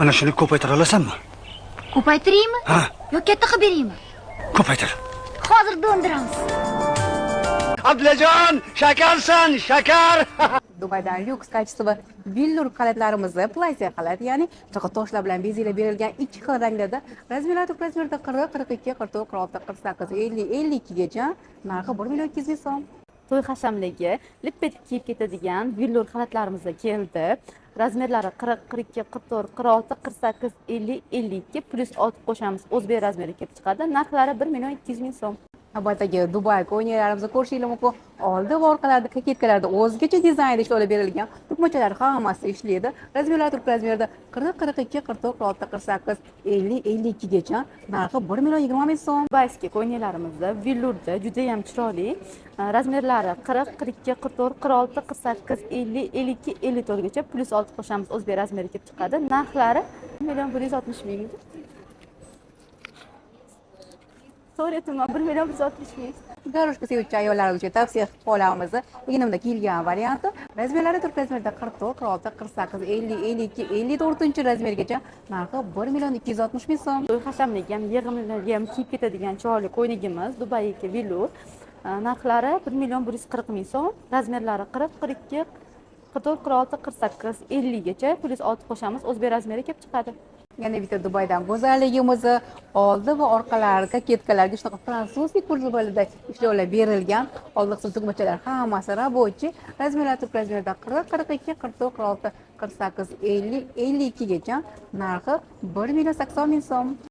Ana shuni ko'paytira olasanmi? Ko'paytiraymi? Ha, Yo katta qilib beraymi? ko'paytir. Hozir do'ndiramiz. Abdulajon, shakarsan, shakar. Dubaydan lyuks kачество billur qalatlarimizni plastik qalat, ya'ni chiqi toshlar bilan bezalib berilgan ikki xil ranglarda razmerlar turli razmerda 40, 42, 44, 46, 48, 50, 52 gacha narxi 1.200.000 so'm. To'y hashamligi lip etib kiyib ketadigan billur xalatlarimiz keldi. Razmerlari 40, 42, 44, 46, 48, 50, 52 plus 6 qo'shamiz. O'zbek razmeri kelib chiqadi. Narxlari 1.200.000 so'm. Navbatdagi Dubay ko'ylaklarimizni ko'rishingiz mumkin. Oldi va orqalarida koketkalarda o'zgacha dizaynda ishlab berilgan tugmachalar hammasi ishlaydi. Razmerlar turli razmerda 40, 42, 44, 46, 48, 50, 52 gacha narxi 1.20.000 so'm. Dubayskiy ko'ylaklarimizni villurda juda ham chiroyli. Razmerlari 40, 42, 44, 46, 48, 50, 52, 54 gacha plus 6 qo'shamiz. O'zbek razmeri kelib chiqadi. Narxlari 1.160.000. So'rayapman 1.160.000. Garushka sevuvchi ayollar uchun tavsiya qilib qolamiz. Egnimda kelgan varianti razmerlari turli razmerda 44, 46, 48, 50, 52, 54 razmergacha narxi 1.260.000 so'm. To'y hashamligi ham yig'imlarga ham kiyib ketadigan chiroyli ko'ylagimiz Dubayga villur. Narxlari 1.140.000 so'm. Razmerlari 40, 42, 44, 46, 48, 50 gacha plus 6 qo'shamiz. O'zbek razmeri kelib chiqadi. Yana bitta Dubaydan go'zalligimizni oldi va orqalari koketkalarga shunaqa fransuziy kurzubalarda ishlovlar berilgan. Oldi qism tugmachalar hammasi рабочий. Razmerlar turli razmerda 40, 42, 44, 46, 48, 50, 52 gacha narxi 1.80.000 so'm.